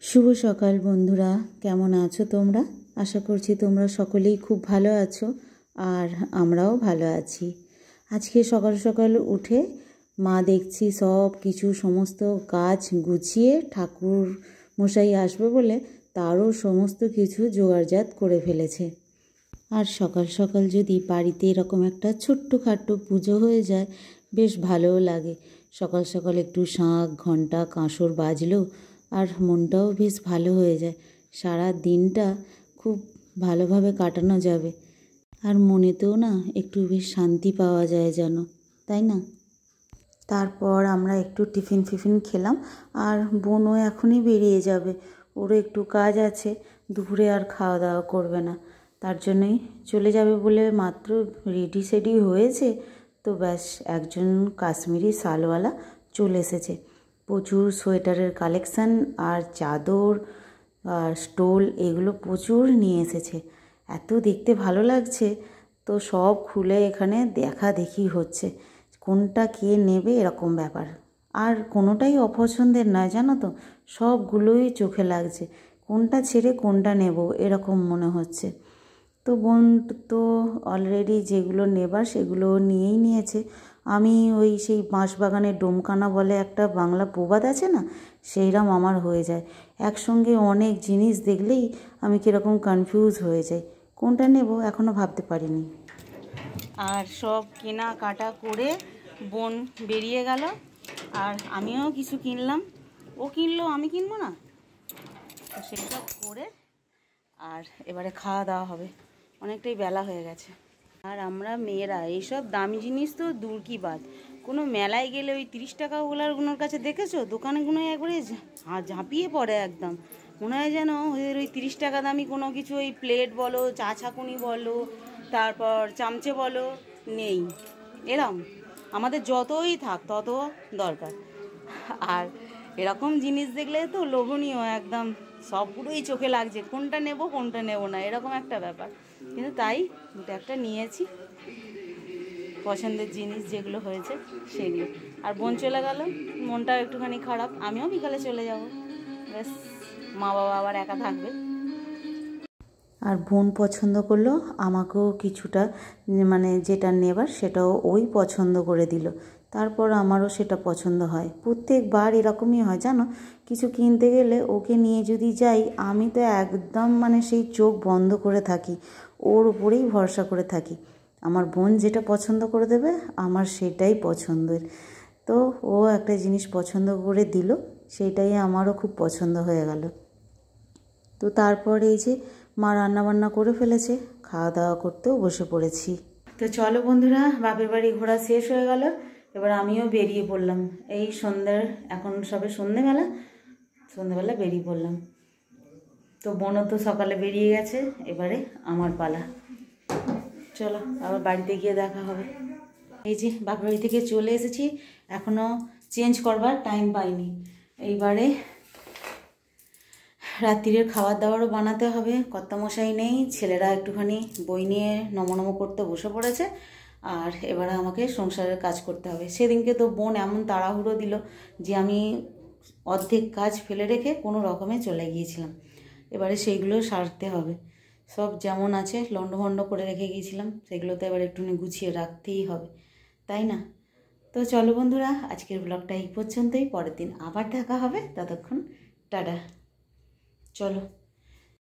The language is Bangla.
শুভ সকাল বন্ধুরা, কেমন আছো তোমরা? আশা করছি তোমরা সকলেই খুব ভালো আছো আর আমরাও ভালো আছি। আজকে সকাল সকাল উঠে মা দেখছি সব কিছু সমস্ত কাজ গুছিয়ে ঠাকুর মশাই আসবে বলে তারও সমস্ত কিছু জোগাড়জাত করে ফেলেছে। আর সকাল সকাল যদি বাড়িতে এরকম একটা ছোট্টখাট্টো পুজো হয়ে যায় বেশ ভালোও লাগে। সকাল সকাল একটু শাঁখ ঘণ্টা কাঁসর বাজলো আর মনটাও বেশ ভালো হয়ে যায়। সারা দিনটা খুব ভালোভাবে কাটানো যাবে আর মনেতেও না একটু বেশ শান্তি পাওয়া যায় যেন, তাই না? তারপর আমরা একটু টিফিন ফিফিন খেলাম আর বোনও এখনই বেরিয়ে যাবে, ওরও একটু কাজ আছে, দুপুরে আর খাওয়া দাওয়া করবে না, তার জন্যই চলে যাবে বলে মাত্র রেডি সেডি হয়েছে তো ব্যাস একজন কাশ্মীরি শালওয়ালা চলে এসেছে। প্রচুর সোয়েটারের কালেকশান আর চাদর আর স্টোল এগুলো প্রচুর নিয়ে এসেছে। এত দেখতে ভালো লাগছে তো সব খুলে এখানে দেখা দেখি হচ্ছে, কোনটা কে নেবে এরকম ব্যাপার। আর কোনোটাই অপছন্দের নয় জানো তো, সবগুলোই চোখে লাগছে, কোনটা ছেড়ে কোনটা নেব এরকম মনে হচ্ছে। তো বোন তো অলরেডি যেগুলো নেবার সেগুলো নিয়েই নিয়েছে। আমি ওই সেই বাঁশবাগানের ডোমকানা বলে একটা বাংলা প্রবাদ আছে না, সেইরকম আমার হয়ে যায়। একসঙ্গে অনেক জিনিস দেখলেই আমি কীরকম কনফিউজ হয়ে যাই, কোনটা নেব এখনও ভাবতে পারিনি। আর সব কেনাকাটা করে বোন বেরিয়ে গেল আর আমিও কিছু কিনলাম, ও কিনলো আমি কিনবো না, তো সেইসব করে আর এবারে খাওয়া দাওয়া হবে, অনেকটাই বেলা হয়ে গেছে। আর আমরা মেয়েরা এইসব দামি জিনিস তো দূর কি বাদ, কোনো মেলায় গেলে ওই 30 টাকাগুলোর কাছে দেখেছো দোকানেগুলো একবারে ঝাঁপিয়ে পড়ে, একদম মনে হয় যেন ওদের ওই 30 টাকা দামি কোনো কিছু, ওই প্লেট বলো চা ছাঁকুনি বলো তারপর চামচে বলো নেই, এরম আমাদের যতই থাক তত দরকার। আর এরকম জিনিস দেখলে তো লোভনীয় একদম, সবগুলোই চোখে লাগছে, কোনটা নেব কোনটা নেব না এরকম একটা ব্যাপার। কিন্তু তাই দুটো একটা নিয়েছি পছন্দের জিনিস যেগুলো হয়েছে সেগুলো। আর বোন চলে গেল, মনটাও একটুখানি খারাপ, আমিও বিকালে চলে যাব, ব্যাস মা বাবা আবার একা থাকবে। আর বোন পছন্দ করলো, আমাকেও কিছুটা মানে যেটা নেবার সেটাও ওই পছন্দ করে দিল, তারপর আমারও সেটা পছন্দ হয়। প্রত্যেকবার এরকমই হয় জানো, কিছু কিনতে গেলে ওকে নিয়ে যদি যাই আমি তো একদম মানে সেই চোখ বন্ধ করে থাকি, ওর উপরেই ভরসা করে থাকি। আমার বোন যেটা পছন্দ করে দেবে আমার সেটাই পছন্দের। তো ও একটা জিনিস পছন্দ করে দিল, সেটাই আমারও খুব পছন্দ হয়ে গেল। তো তারপর এই যে মা রান্নাবান্না করে ফেলেছে, খাওয়া দাওয়া করতেও বসে পড়েছি। তো চলো বন্ধুরা, বাপের বাড়ি ঘোরা শেষ হয়ে গেল, এবার আমিও বেরিয়ে পড়লাম। এই সন্ধ্যার এখন সবে সন্ধ্যাবেলা বেরিয়ে পড়লাম। তো বোনও তো সকালে বেরিয়ে গেছে, এবারে আমার পালা। চলো আবার বাড়িতে গিয়ে দেখা হবে। এই যে বাপের বাড়ি থেকে চলে এসেছি, এখনও চেঞ্জ করবার টাইম পাইনি। এইবারে রাত্রিরের খাবার দাবারও বানাতে হবে, কর্তামশাই নেই, ছেলেরা একটুখানি বই নিয়ে নমনম করতে বসে পড়েছে, আর এবারে আমাকে সংসারের কাজ করতে হবে। সেদিনকে তো বোন এমন তাড়াহুড়ো দিল যে আমি অর্ধেক কাজ ফেলে রেখে কোনো রকমে চলে গিয়েছিলাম, এবারে সেইগুলো সারতে হবে। সব যেমন আছে লণ্ডভণ্ড করে রেখে গিয়েছিলাম, সেগুলো তো এবার একটুখানি গুছিয়ে রাখতেই হবে, তাই না? তো চলো বন্ধুরা, আজকের ব্লগটা এই পর্যন্তই, পরের দিন আবার দেখা হবে, ততক্ষণ টাটা। চলো।